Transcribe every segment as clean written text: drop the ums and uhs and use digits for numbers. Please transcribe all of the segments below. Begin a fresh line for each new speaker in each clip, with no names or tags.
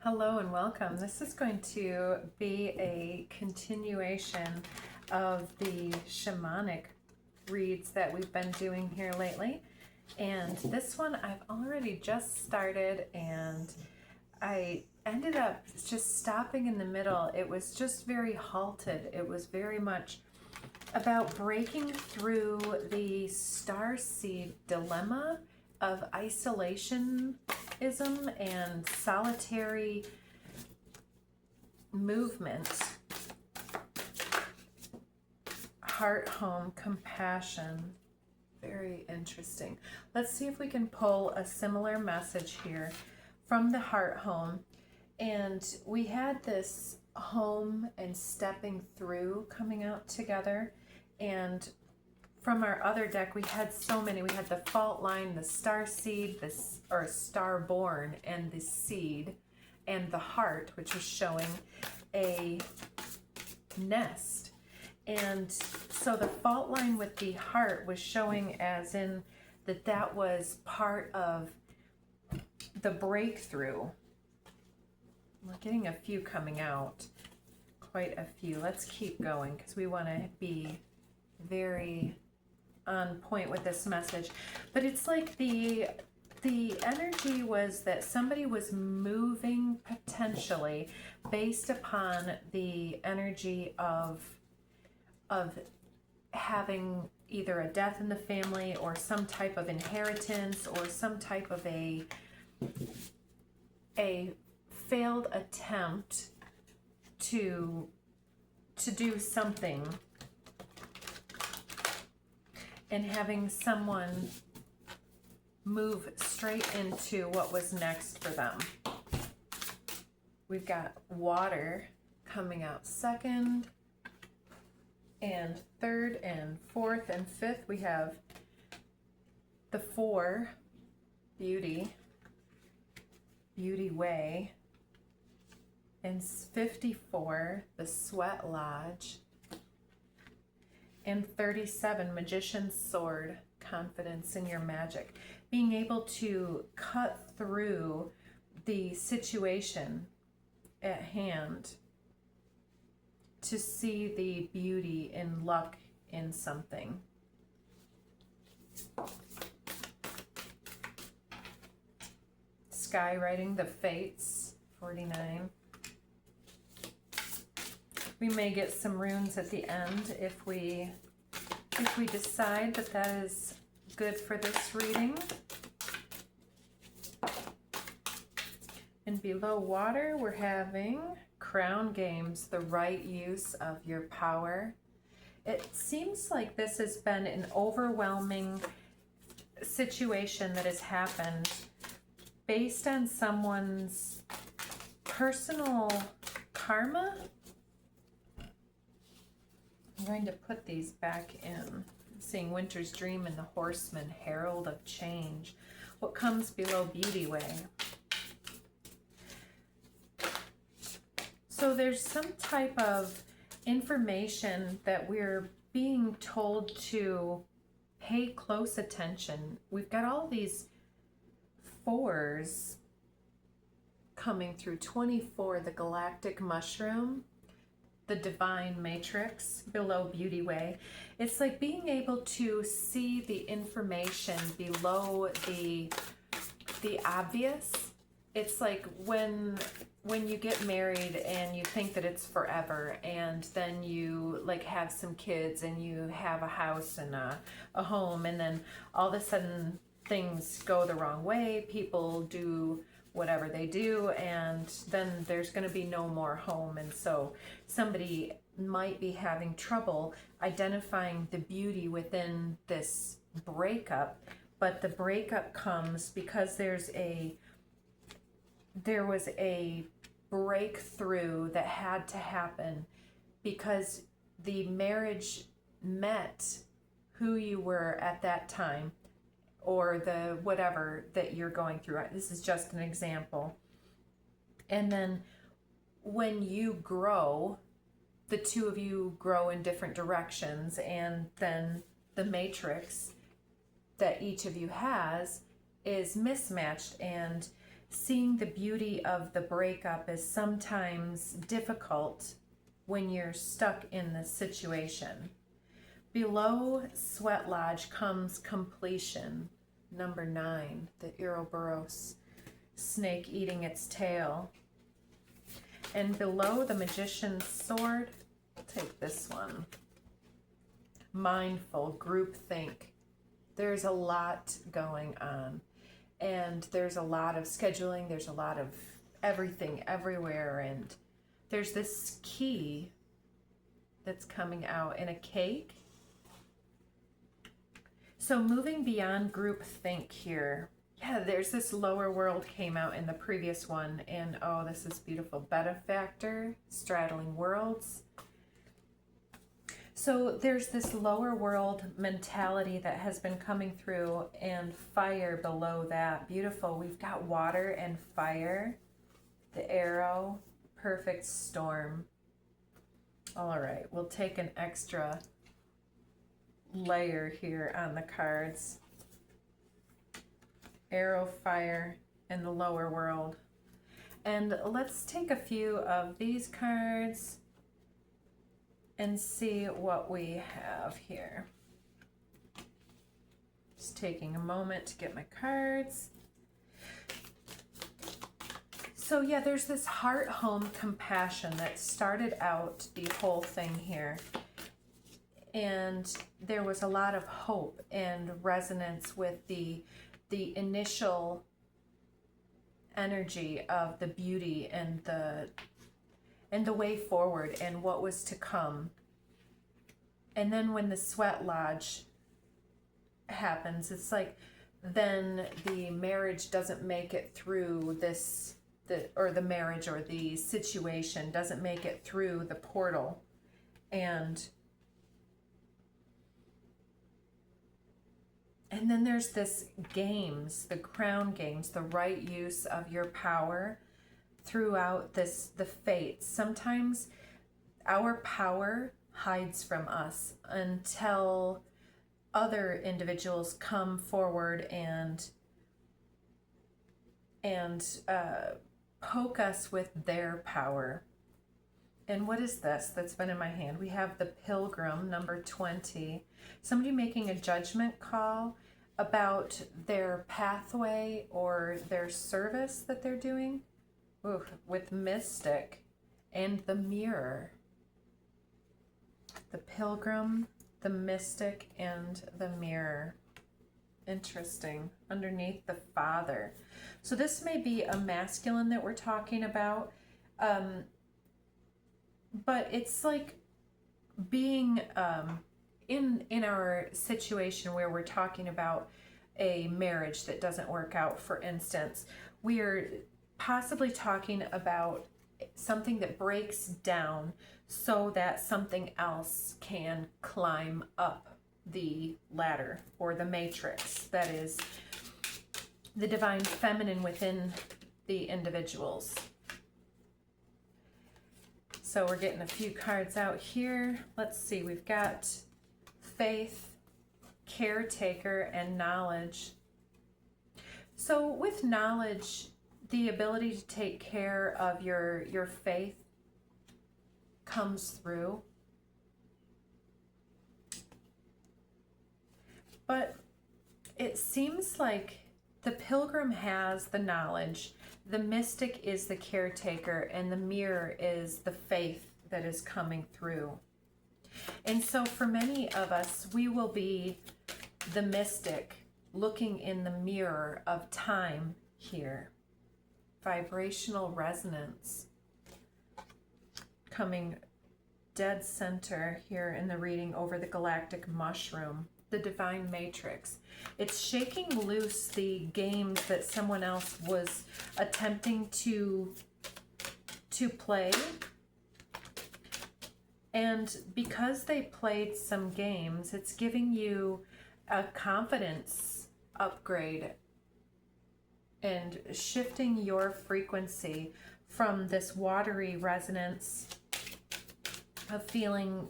Hello and welcome. This is going to be a continuation of the shamanic reads that we've been doing here lately. And this one I've already just started and I ended up just stopping in the middle. It was just very halted. It was very much about breaking through the starseed dilemma of isolationism and solitary movement, heart home compassion. Very interesting. Let's see if we can pull a similar message here from the heart home. And we had this home and stepping through coming out together, and from our other deck, we had so many. We had the fault line, the star seed, or star born, and the seed, and the heart, which was showing a nest. And so the fault line with the heart was showing as in that was part of the breakthrough. We're getting a few coming out, quite a few. Let's keep going because we want to be very on point with this message. But it's like the energy was that somebody was moving potentially based upon the energy of having either a death in the family or some type of inheritance or some type of a failed attempt to do something, and having someone move straight into what was next for them. We've got water coming out second and third and fourth and fifth. We have the 4, beauty way, and 54, the sweat lodge, and 37, magician's sword, confidence in your magic. Being able to cut through the situation at hand to see the beauty and luck in something. Skywriting the fates, 49. We may get some runes at the end if we decide that is good for this reading. And below water, we're having crown games, the right use of your power. It seems like this has been an overwhelming situation that has happened based on someone's personal karma. I'm going to put these back in. I'm seeing Winter's Dream and the Horseman, Herald of Change. What comes below Beauty Way? So there's some type of information that we're being told to pay close attention. We've got all these 4s coming through. 24, the galactic mushroom, the divine matrix below Beauty Way. It's like being able to see the information below the obvious. It's like when you get married and you think that it's forever, and then you like have some kids and you have a house and a home, and then all of a sudden things go the wrong way. People do whatever they do, and then there's going to be no more home. And so somebody might be having trouble identifying the beauty within this breakup, but the breakup comes because there was a breakthrough that had to happen because the marriage met who you were at that time, or the whatever that you're going through. This is just an example. And then when you grow, the two of you grow in different directions, and then the matrix that each of you has is mismatched, and seeing the beauty of the breakup is sometimes difficult when you're stuck in this situation. Below Sweat Lodge comes completion, number 9, the Ouroboros snake eating its tail. And below the Magician's Sword, I'll take this one, mindful, groupthink. There's a lot going on, and there's a lot of scheduling, there's a lot of everything everywhere, and there's this key that's coming out in a cake. So moving beyond groupthink here. Yeah, there's this lower world came out in the previous one, and oh, this is beautiful. Benefactor, straddling worlds. So there's this lower world mentality that has been coming through, and fire below that. Beautiful. We've got water and fire. The arrow, perfect storm. All right, we'll take an extra layer here on the cards. Arrow, fire, and the lower world. And let's take a few of these cards and see what we have here. Just taking a moment to get my cards. So yeah, there's this heart home compassion that started out the whole thing here. And there was a lot of hope and resonance with the initial energy of the beauty and the way forward and what was to come. And then when the Sweat Lodge happens, it's like then the marriage doesn't make it through this, or the marriage or the situation doesn't make it through the portal. And then there's this games, the crown games, the right use of your power throughout the fates. Sometimes our power hides from us until other individuals come forward and poke us with their power. And what is this that's been in my hand? We have the Pilgrim, number 20. Somebody making a judgment call about their pathway or their service that they're doing. Ooh, with Mystic and the Mirror. The Pilgrim, the Mystic, and the Mirror. Interesting. Underneath the Father. So this may be a masculine that we're talking about. But it's like being in our situation where we're talking about a marriage that doesn't work out, for instance. We are possibly talking about something that breaks down so that something else can climb up the ladder or the matrix that is the divine feminine within the individuals. So we're getting a few cards out here. Let's see, we've got faith, caretaker, and knowledge. So with knowledge, the ability to take care of your faith comes through. But it seems like the Pilgrim has the knowledge, the Mystic is the caretaker, and the Mirror is the faith that is coming through. And so for many of us, we will be the Mystic looking in the mirror of time here. Vibrational resonance coming dead center here in the reading over the galactic mushroom, the divine matrix. It's shaking loose the games that someone else was attempting to play. And because they played some games, it's giving you a confidence upgrade and shifting your frequency from this watery resonance of feeling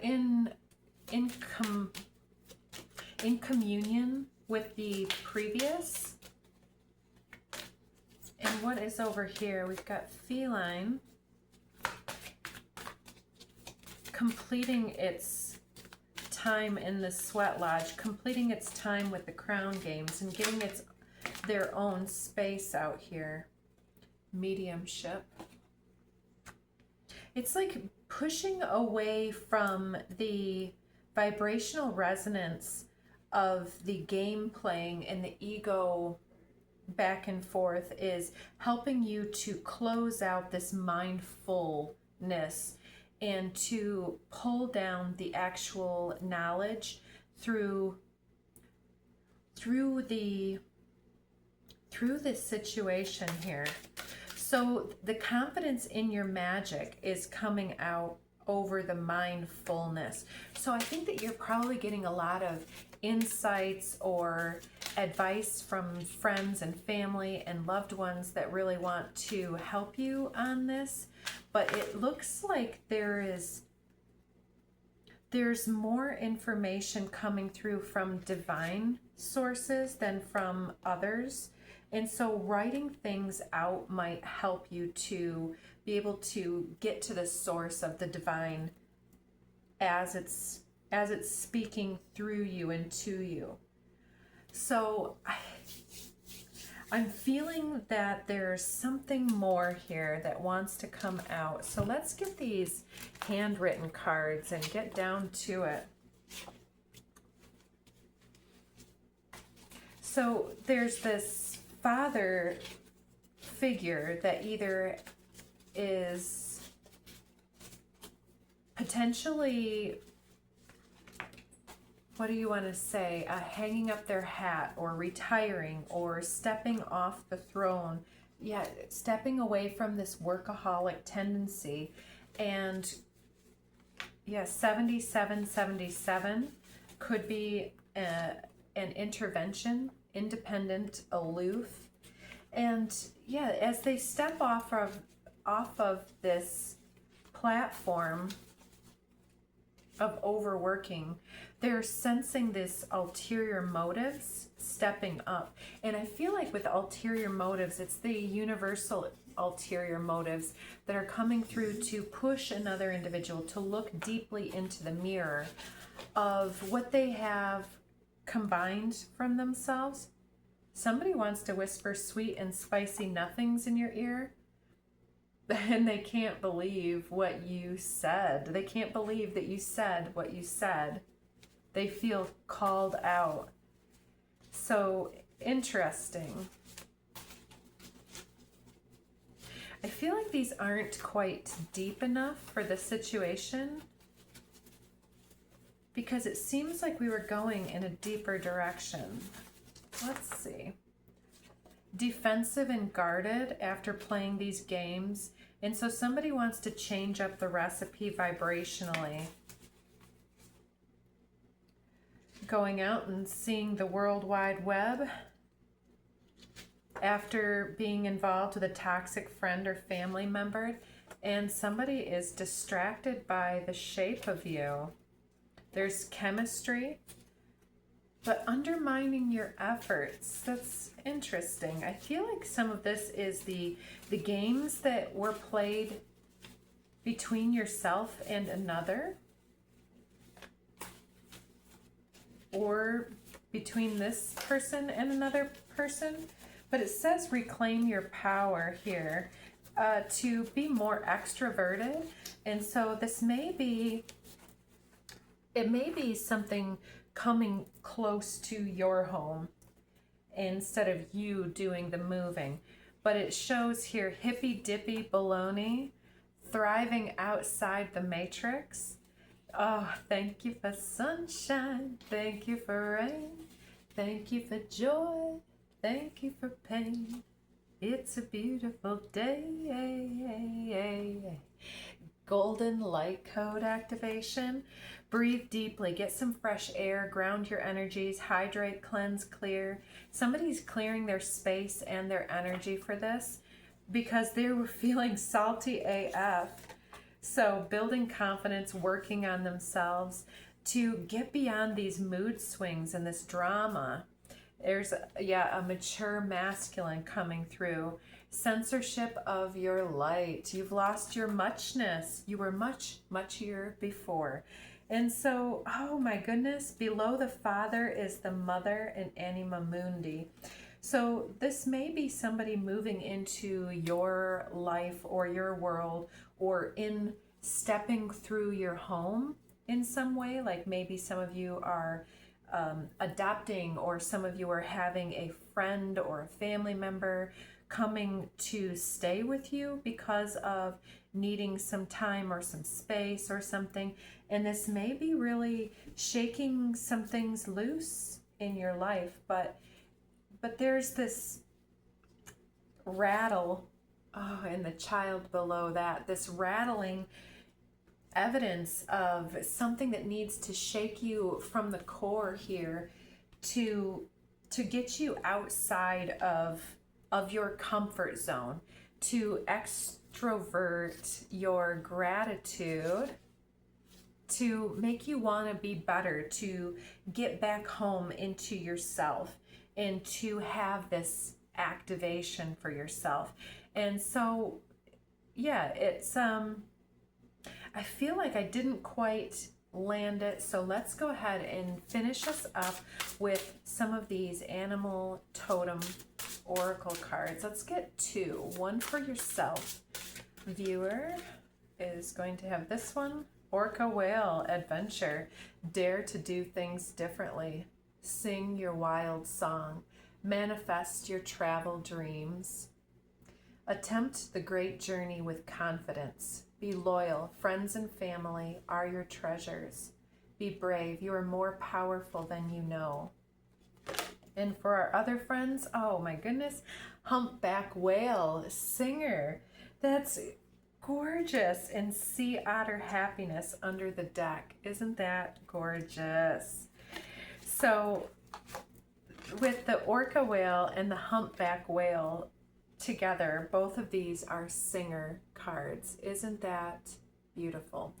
in communion with the previous, what is over here? We've got feline completing its time in the sweat lodge, completing its time with the crown games and getting their own space out here. Mediumship. It's like pushing away from the vibrational resonance of the game playing and the ego back and forth is helping you to close out this mindfulness and to pull down the actual knowledge through the situation here. So the confidence in your magic is coming out over the mindfulness. So I think that you're probably getting a lot of insights or advice from friends and family and loved ones that really want to help you on this. But it looks like there's more information coming through from divine sources than from others. And so writing things out might help you to be able to get to the source of the divine as it's speaking through you and to you. So I'm feeling that there's something more here that wants to come out. So let's get these handwritten cards and get down to it. So there's this father figure that either is potentially, what do you want to say, hanging up their hat or retiring or stepping off the throne. Yeah, stepping away from this workaholic tendency. And yeah, 7777 could be an intervention, independent, aloof. And yeah, as they step off of this platform of overworking, they're sensing this ulterior motives stepping up. And I feel like with ulterior motives, it's the universal ulterior motives that are coming through to push another individual to look deeply into the mirror of what they have combined from themselves. Somebody wants to whisper sweet and spicy nothings in your ear, and they can't believe what you said. They can't believe that you said what you said. They feel called out. So interesting. I feel like these aren't quite deep enough for the situation, because it seems like we were going in a deeper direction. Let's see. Defensive and guarded after playing these games. And so somebody wants to change up the recipe vibrationally. Going out and seeing the World Wide Web after being involved with a toxic friend or family member. And somebody is distracted by the shape of you. There's chemistry, but undermining your efforts. That's interesting. I feel like some of this is the games that were played between yourself and another, or between this person and another person. But it says reclaim your power here, to be more extroverted. And so this may be, it may be something coming close to your home instead of you doing the moving. But it shows here hippy dippy baloney, thriving outside the matrix. Oh, thank you for sunshine, thank you for rain, thank you for joy, thank you for pain. It's a beautiful day. Golden light code activation. Breathe deeply, get some fresh air, ground your energies, hydrate, cleanse, clear. Somebody's clearing their space and their energy for this because they were feeling salty AF. So building confidence, working on themselves to get beyond these mood swings and this drama. There's, yeah, a mature masculine coming through. Censorship of your light. You've lost your muchness. You were much, muchier before. And so, oh my goodness, below the father is the mother and anima mundi. So this may be somebody moving into your life or your world, or in stepping through your home in some way. Like maybe some of you are adopting, or some of you are having a friend or a family member coming to stay with you because of needing some time or some space or something. And this may be really shaking some things loose in your life, but there's this rattle, and the child below that, this rattling evidence of something that needs to shake you from the core here to get you outside of your comfort zone, to extrovert your gratitude, to make you want to be better, to get back home into yourself, and to have this activation for yourself. And so, yeah, it's I feel like I didn't quite land it, so let's go ahead and finish us up with some of these animal totem oracle cards. Let's get two. One for yourself. Viewer is going to have this one. Orca Whale Adventure. Dare to do things differently. Sing your wild song. Manifest your travel dreams. Attempt the great journey with confidence. Be loyal. Friends and family are your treasures. Be brave. You are more powerful than you know. And for our other friends, oh my goodness, Humpback Whale Singer. That's gorgeous. And Sea Otter Happiness under the deck. Isn't that gorgeous? So with the Orca Whale and the Humpback Whale together, both of these are singer cards. Isn't that beautiful?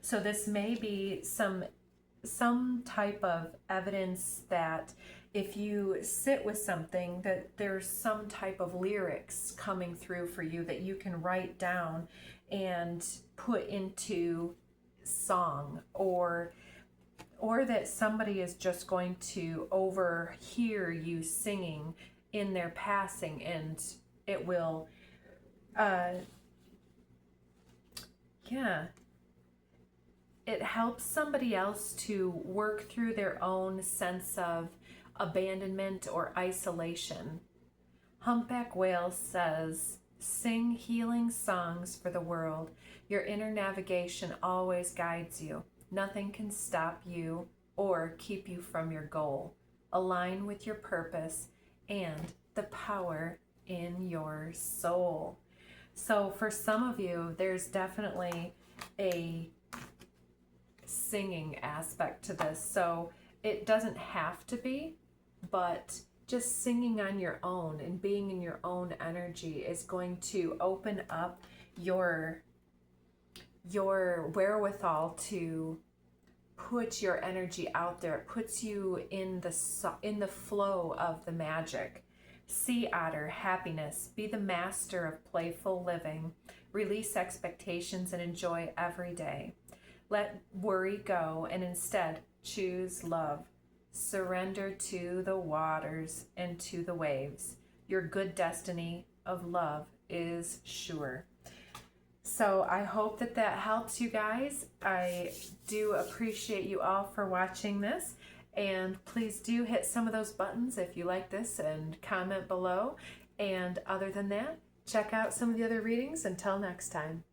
So this may be some type of evidence that if you sit with something, that there's some type of lyrics coming through for you that you can write down and put into song, or that somebody is just going to overhear you singing in their passing, and it will, it helps somebody else to work through their own sense of abandonment or isolation. Humpback Whale says, sing healing songs for the world. Your inner navigation always guides you. Nothing can stop you or keep you from your goal. Align with your purpose and the power in your soul. So for some of you, there's definitely a singing aspect to this. So it doesn't have to be, but just singing on your own and being in your own energy is going to open up your wherewithal to put your energy out there. It puts you in the flow of the magic. Sea Otter Happiness. Be the master of playful living. Release expectations and enjoy every day. Let worry go and instead choose love. Surrender to the waters and to the waves. Your good destiny of love is sure. So I hope that helps you guys. I do appreciate you all for watching this. And please do hit some of those buttons if you like this and comment below. And other than that, check out some of the other readings. Until next time.